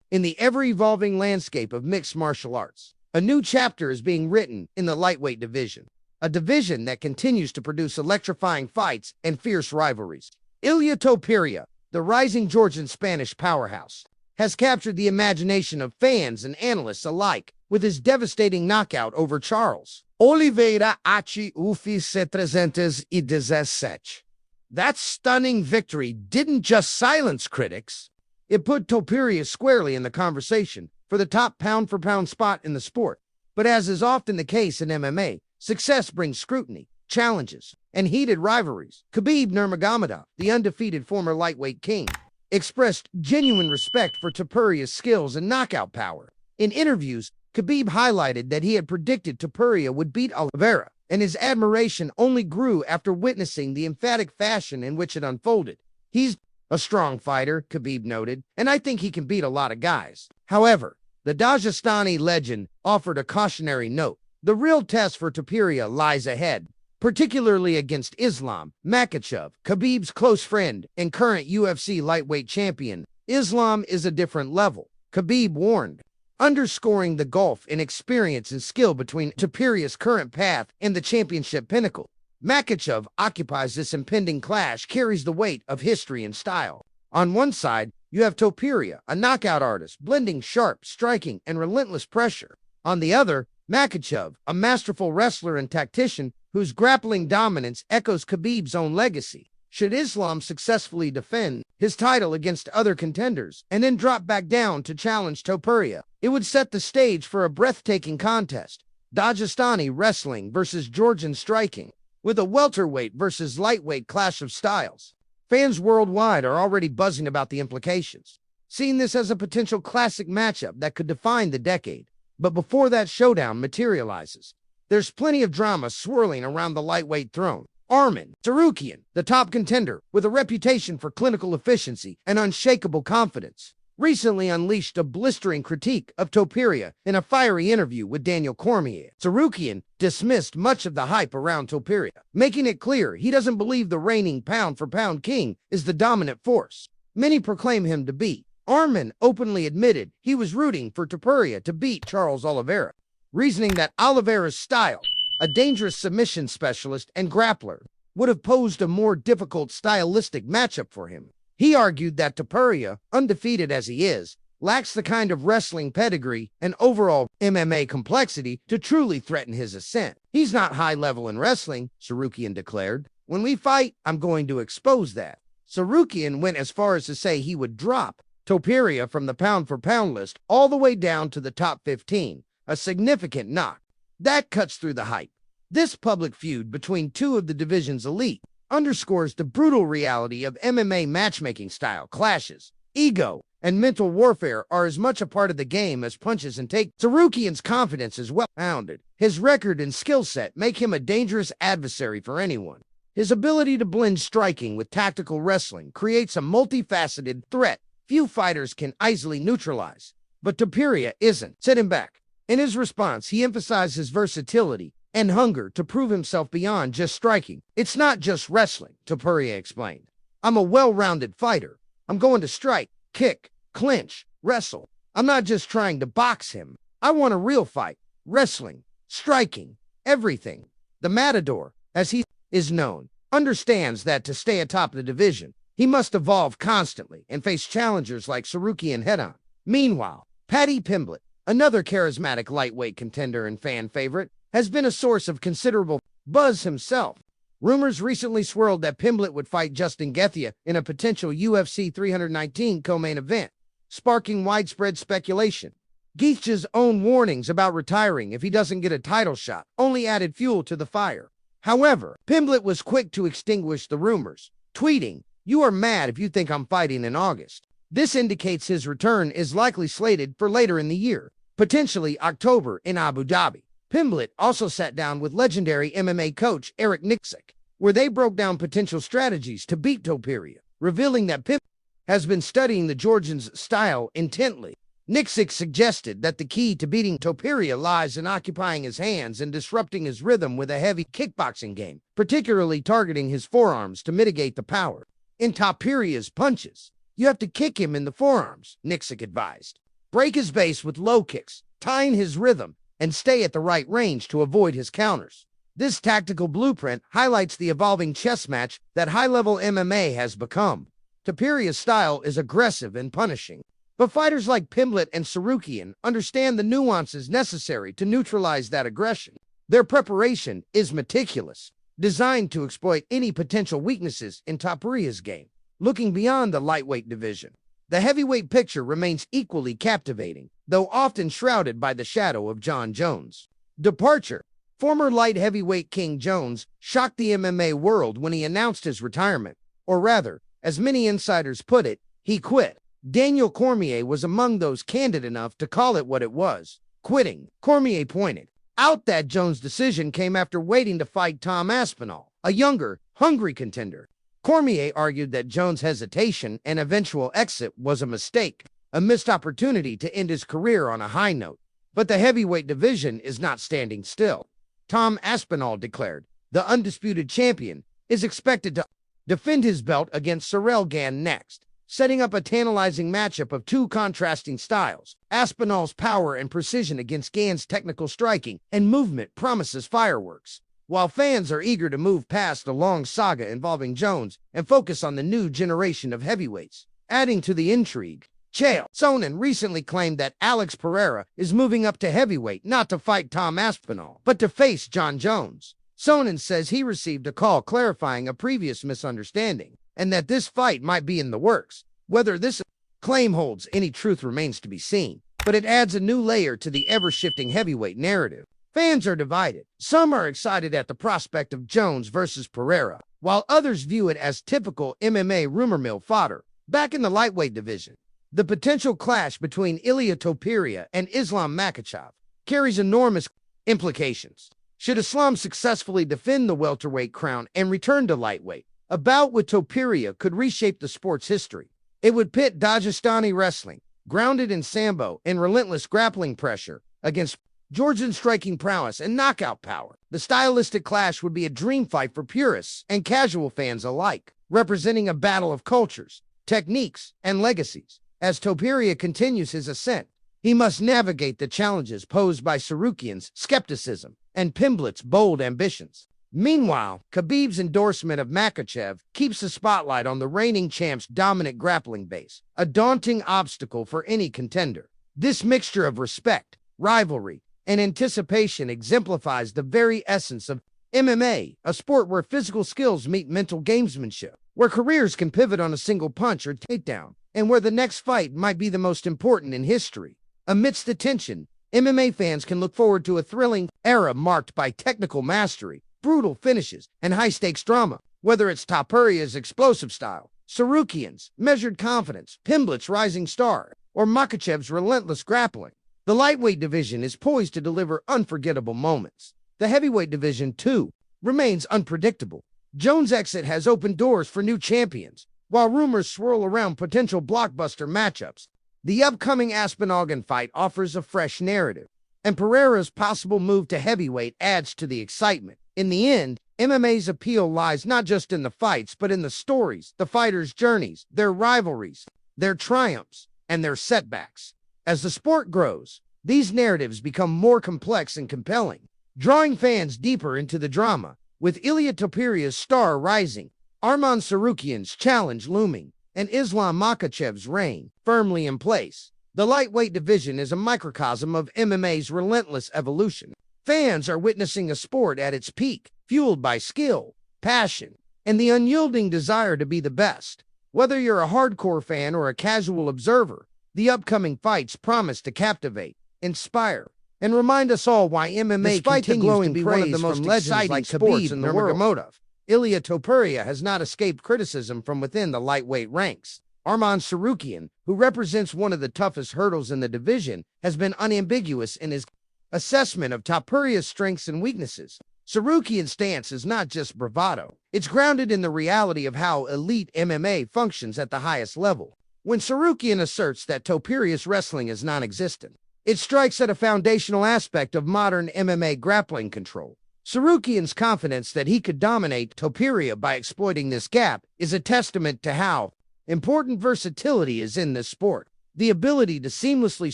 In the ever-evolving landscape of mixed martial arts, a new chapter is being written in the lightweight division, a division that continues to produce electrifying fights and fierce rivalries. Ilia Topuria, the rising Georgian Spanish powerhouse, has captured the imagination of fans and analysts alike with his devastating knockout over Charles Oliveira Achi Ufis 317. That stunning victory didn't just silence critics, it put Topuria squarely in the conversation for the top pound-for-pound spot in the sport. But as is often the case in MMA, success brings scrutiny, challenges, and heated rivalries. Khabib Nurmagomedov, the undefeated former lightweight king, expressed genuine respect for Topuria's skills and knockout power. In interviews, Khabib highlighted that he had predicted Topuria would beat Oliveira, and his admiration only grew after witnessing the emphatic fashion in which it unfolded. "He's a strong fighter," Khabib noted, "and I think he can beat a lot of guys." However, the Dagestani legend offered a cautionary note. The real test for Topuria lies ahead, particularly against Islam Makhachev, Khabib's close friend and current UFC lightweight champion. "Islam is a different level," Khabib warned, underscoring the gulf in experience and skill between Topuria's current path and the championship pinnacle. Makhachev occupies this impending clash, carries the weight of history and style. On one side, you have Topuria, a knockout artist, blending sharp striking and relentless pressure. On the other, Makhachev, a masterful wrestler and tactician whose grappling dominance echoes Khabib's own legacy. Should Islam successfully defend his title against other contenders and then drop back down to challenge Topuria, it would set the stage for a breathtaking contest. Dagestani wrestling versus Georgian striking, with a welterweight versus lightweight clash of styles. Fans worldwide are already buzzing about the implications, seeing this as a potential classic matchup that could define the decade. But before that showdown materializes, there's plenty of drama swirling around the lightweight throne. Arman Tsarukyan, the top contender with a reputation for clinical efficiency and unshakable confidence, recently unleashed a blistering critique of Topuria in a fiery interview with Daniel Cormier. Tsarukyan dismissed much of the hype around Topuria, making it clear he doesn't believe the reigning pound-for-pound king is the dominant force many proclaim him to be. Arman openly admitted he was rooting for Topuria to beat Charles Oliveira, reasoning that Oliveira's style, a dangerous submission specialist and grappler, would have posed a more difficult stylistic matchup for him. He argued that Topuria, undefeated as he is, lacks the kind of wrestling pedigree and overall MMA complexity to truly threaten his ascent. "He's not high level in wrestling," Tsarukyan declared. "When we fight, I'm going to expose that." Tsarukyan went as far as to say he would drop Topuria from the pound-for-pound list all the way down to the top 15, a significant knock. That cuts through the hype. This public feud between two of the division's elite underscores the brutal reality of MMA matchmaking style clashes. Ego and mental warfare are as much a part of the game as punches and takes. Tsarukyan's confidence is well-founded. His record and skill set make him a dangerous adversary for anyone. His ability to blend striking with tactical wrestling creates a multifaceted threat few fighters can easily neutralize. But Topuria isn't. Set him back. In his response, he emphasized his versatility and hunger to prove himself beyond just striking. "It's not just wrestling," Topuria explained. "I'm a well-rounded fighter. I'm going to strike, kick, clinch, wrestle. I'm not just trying to box him. I want a real fight. Wrestling, striking, everything." The Matador, as he is known, understands that to stay atop the division, he must evolve constantly and face challengers like Tsarukyan head-on. Meanwhile, Paddy Pimblett, another charismatic lightweight contender and fan favorite, has been a source of considerable buzz himself. Rumors recently swirled that Pimblett would fight Justin Gaethje in a potential UFC 319 co-main event, sparking widespread speculation. Gaethje's own warnings about retiring if he doesn't get a title shot only added fuel to the fire. However, Pimblett was quick to extinguish the rumors, tweeting, "You are mad if you think I'm fighting in August." This indicates his return is likely slated for later in the year, potentially October in Abu Dhabi. Pimblett also sat down with legendary MMA coach Eric Nicksick, where they broke down potential strategies to beat Topuria, revealing that Pimblett has been studying the Georgian's style intently. Nicksick suggested that the key to beating Topuria lies in occupying his hands and disrupting his rhythm with a heavy kickboxing game, particularly targeting his forearms to mitigate the power in Topuria's punches. "You have to kick him in the forearms," Nicksick advised. break his base with low kicks, tying his rhythm, and stay at the right range to avoid his counters. This tactical blueprint highlights the evolving chess match that high-level MMA has become. Topuria's style is aggressive and punishing, but fighters like Pimblett and Sarukian understand the nuances necessary to neutralize that aggression. Their preparation is meticulous, designed to exploit any potential weaknesses in Topuria's game. Looking beyond the lightweight division, the heavyweight picture remains equally captivating, though often shrouded by the shadow of Jon Jones' departure. Former light heavyweight King Jones shocked the MMA world when he announced his retirement, or rather, as many insiders put it, he quit. Daniel Cormier was among those candid enough to call it what it was, quitting. Cormier pointed out that Jones' decision came after waiting to fight Tom Aspinall, a younger, hungry contender. Cormier argued that Jones' hesitation and eventual exit was a mistake, a missed opportunity to end his career on a high note. But the heavyweight division is not standing still. Tom Aspinall declared the undisputed champion is expected to defend his belt against Ciryl Gane next, setting up a tantalizing matchup of two contrasting styles. Aspinall's power and precision against Gane's technical striking and movement promises fireworks, while fans are eager to move past the long saga involving Jones and focus on the new generation of heavyweights. Adding to the intrigue, Chael Sonnen recently claimed that Alex Pereira is moving up to heavyweight not to fight Tom Aspinall, but to face Jon Jones. Sonnen says he received a call clarifying a previous misunderstanding, and that this fight might be in the works. Whether this claim holds any truth remains to be seen, but it adds a new layer to the ever-shifting heavyweight narrative. Fans are divided. Some are excited at the prospect of Jones versus Pereira, while others view it as typical MMA rumor mill fodder. Back in the lightweight division, the potential clash between Ilia Topuria and Islam Makhachev carries enormous implications. Should Islam successfully defend the welterweight crown and return to lightweight, a bout with Topuria could reshape the sport's history. It would pit Dagestani wrestling, grounded in sambo and relentless grappling pressure, against Georgian striking prowess and knockout power. The stylistic clash would be a dream fight for purists and casual fans alike, representing a battle of cultures, techniques, and legacies. As Topuria continues his ascent, he must navigate the challenges posed by Sarukian's skepticism and Pimblett's bold ambitions. Meanwhile, Khabib's endorsement of Makhachev keeps the spotlight on the reigning champ's dominant grappling base, a daunting obstacle for any contender. This mixture of respect, rivalry, and anticipation exemplifies the very essence of MMA, a sport where physical skills meet mental gamesmanship, where careers can pivot on a single punch or takedown, and where the next fight might be the most important in history. Amidst the tension, MMA fans can look forward to a thrilling era marked by technical mastery, brutal finishes, and high-stakes drama. Whether it's Topuria's explosive style, Sarukian's measured confidence, Pimblett's rising star, or Makhachev's relentless grappling, the lightweight division is poised to deliver unforgettable moments. The heavyweight division, too, remains unpredictable. Jones' exit has opened doors for new champions, while rumors swirl around potential blockbuster matchups. The upcoming Aspinall fight offers a fresh narrative, and Pereira's possible move to heavyweight adds to the excitement. In the end, MMA's appeal lies not just in the fights, but in the stories, the fighters' journeys, their rivalries, their triumphs, and their setbacks. As the sport grows, these narratives become more complex and compelling, drawing fans deeper into the drama. With Ilia Topuria's star rising, Arman Sarukian's challenge looming, and Islam Makhachev's reign firmly in place, the lightweight division is a microcosm of MMA's relentless evolution. Fans are witnessing a sport at its peak, fueled by skill, passion, and the unyielding desire to be the best. Whether you're a hardcore fan or a casual observer, the upcoming fights promise to captivate, inspire, and remind us all why MMA continues to be one of the most exciting sports in the world. Ilia Topuria has not escaped criticism from within the lightweight ranks. Arman Sarukian, who represents one of the toughest hurdles in the division, has been unambiguous in his assessment of Topuria's strengths and weaknesses. Sarukian's stance is not just bravado. It's grounded in the reality of how elite MMA functions at the highest level. When Sarukian asserts that Topuria's wrestling is non-existent, it strikes at a foundational aspect of modern MMA grappling control. Sarukian's confidence that he could dominate Topuria by exploiting this gap is a testament to how important versatility is in this sport. The ability to seamlessly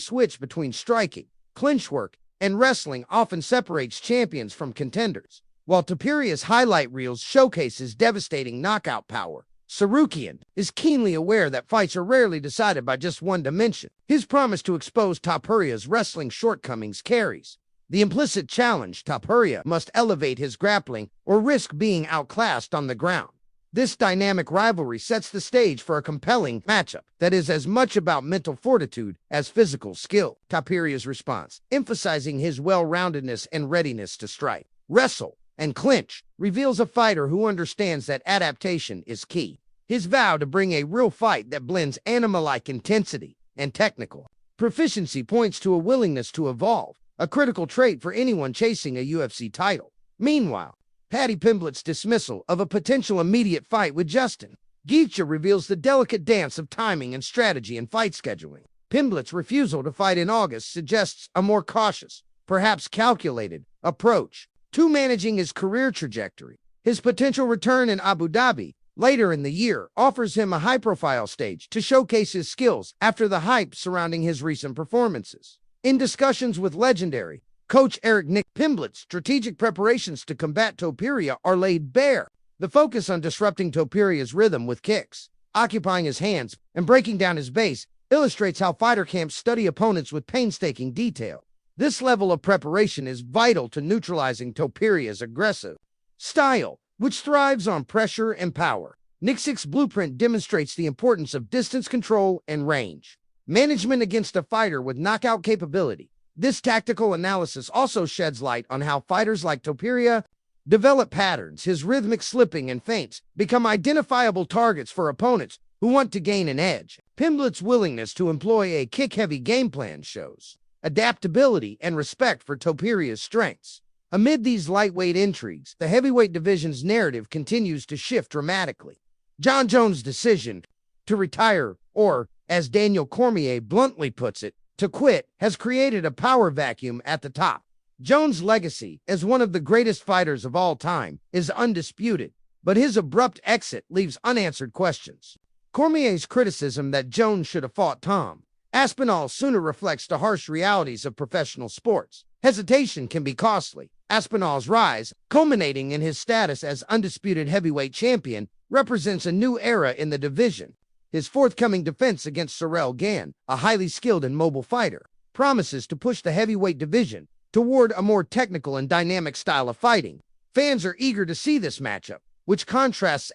switch between striking, clinch work, and wrestling often separates champions from contenders. While Topuria's highlight reels showcase his devastating knockout power, Sarukian is keenly aware that fights are rarely decided by just one dimension. His promise to expose Topuria's wrestling shortcomings carries the implicit challenge: Topuria must elevate his grappling or risk being outclassed on the ground. This dynamic rivalry sets the stage for a compelling matchup that is as much about mental fortitude as physical skill. Topuria's response, emphasizing his well-roundedness and readiness to strike, wrestle, and clinch, reveals a fighter who understands that adaptation is key. His vow to bring a real fight that blends anima-like intensity and technical proficiency points to a willingness to evolve, a critical trait for anyone chasing a UFC title. Meanwhile, Paddy Pimblett's dismissal of a potential immediate fight with Justin Gaethje reveals the delicate dance of timing and strategy in fight scheduling. Pimblett's refusal to fight in August suggests a more cautious, perhaps calculated, approach to managing his career trajectory. His potential return in Abu Dhabi later in the year offers him a high-profile stage to showcase his skills after the hype surrounding his recent performances. In discussions with legendary coach Eric Nick, Pimblett's strategic preparations to combat Topuria are laid bare. The focus on disrupting Topuria's rhythm with kicks, occupying his hands, and breaking down his base illustrates how fighter camps study opponents with painstaking detail. This level of preparation is vital to neutralizing Topuria's aggressive style, which thrives on pressure and power. Nick's blueprint demonstrates the importance of distance control and range management against a fighter with knockout capability. This tactical analysis also sheds light on how fighters like Topuria develop patterns. His rhythmic slipping and feints become identifiable targets for opponents who want to gain an edge. Pimblett's willingness to employ a kick-heavy game plan shows adaptability and respect for Topuria's strengths. Amid these lightweight intrigues, the heavyweight division's narrative continues to shift dramatically. Jon Jones' decision to retire, or, as Daniel Cormier bluntly puts it, to quit, has created a power vacuum at the top. Jones' legacy as one of the greatest fighters of all time is undisputed, but his abrupt exit leaves unanswered questions. Cormier's criticism that Jones should have fought Tom Aspinall sooner reflects the harsh realities of professional sports. Hesitation can be costly. Aspinall's rise, culminating in his status as undisputed heavyweight champion, represents a new era in the division. His forthcoming defense against Ciryl Gane, a highly skilled and mobile fighter, promises to push the heavyweight division toward a more technical and dynamic style of fighting. Fans are eager to see this matchup, which contrasts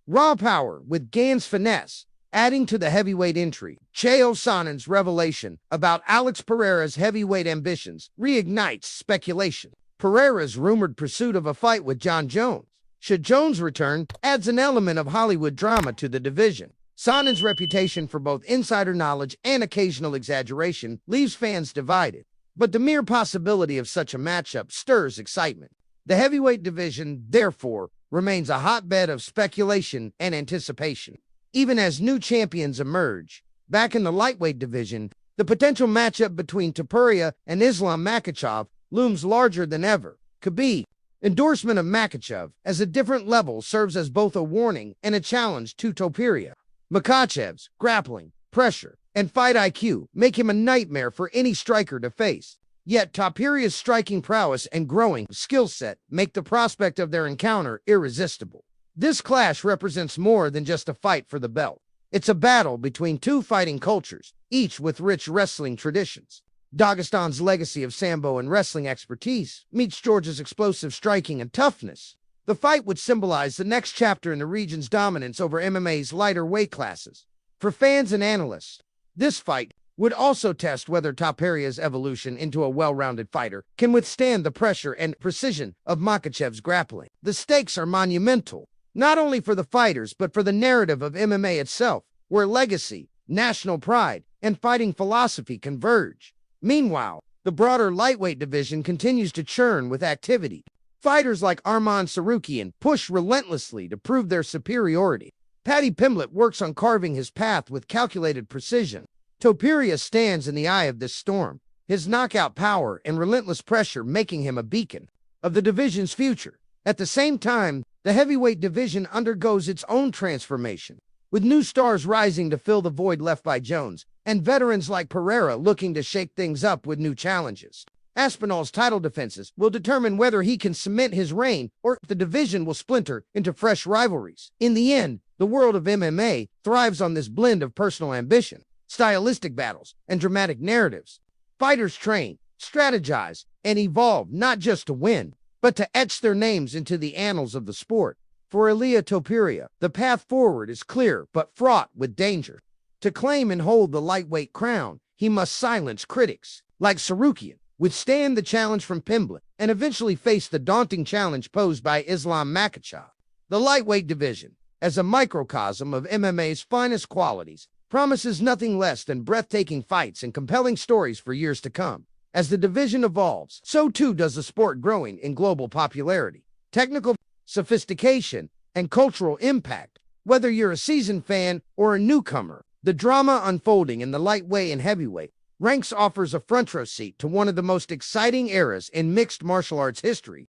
raw power with Gane's finesse, adding to the heavyweight intrigue. Chael Sonnen's revelation about Alex Pereira's heavyweight ambitions reignites speculation. Pereira's rumored pursuit of a fight with Jon Jones, should Jones return, adds an element of Hollywood drama to the division. Sonnen's reputation for both insider knowledge and occasional exaggeration leaves fans divided, but the mere possibility of such a matchup stirs excitement. The heavyweight division, therefore, remains a hotbed of speculation and anticipation. Even as new champions emerge, back in the lightweight division, the potential matchup between Topuria and Islam Makhachev looms larger than ever. Khabib's endorsement of Makhachev as a different level serves as both a warning and a challenge to Topuria. Makhachev's grappling, pressure, and fight IQ make him a nightmare for any striker to face. Yet Topuria's striking prowess and growing skill set make the prospect of their encounter irresistible. This clash represents more than just a fight for the belt. It's a battle between two fighting cultures, each with rich wrestling traditions. Dagestan's legacy of sambo and wrestling expertise meets Georgia's explosive striking and toughness. The fight would symbolize the next chapter in the region's dominance over MMA's lighter weight classes. For fans and analysts, this fight would also test whether Topuria's evolution into a well-rounded fighter can withstand the pressure and precision of Makhachev's grappling. The stakes are monumental, not only for the fighters but for the narrative of MMA itself, where legacy, national pride, and fighting philosophy converge. Meanwhile, the broader lightweight division continues to churn with activity. Fighters like Arman Tsarukyan push relentlessly to prove their superiority. Paddy Pimblett works on carving his path with calculated precision. Topuria stands in the eye of this storm, his knockout power and relentless pressure making him a beacon of the division's future. At the same time, the heavyweight division undergoes its own transformation. with new stars rising to fill the void left by Jones, and veterans like Pereira looking to shake things up with new challenges. Aspinall's title defenses will determine whether he can cement his reign or if the division will splinter into fresh rivalries. In the end, the world of MMA thrives on this blend of personal ambition, stylistic battles, and dramatic narratives. Fighters train, strategize, and evolve not just to win, but to etch their names into the annals of the sport. For Ilia Topuria, the path forward is clear but fraught with danger. To claim and hold the lightweight crown, he must silence critics like Sarukian, withstand the challenge from Pimblett, and eventually face the daunting challenge posed by Islam Makhachev. The lightweight division, as a microcosm of MMA's finest qualities, promises nothing less than breathtaking fights and compelling stories for years to come. As the division evolves, so too does the sport, growing in global popularity, technical sophistication, and cultural impact. Whether you're a seasoned fan or a newcomer, the drama unfolding in the lightweight and heavyweight ranks offers a front row seat to one of the most exciting eras in mixed martial arts history.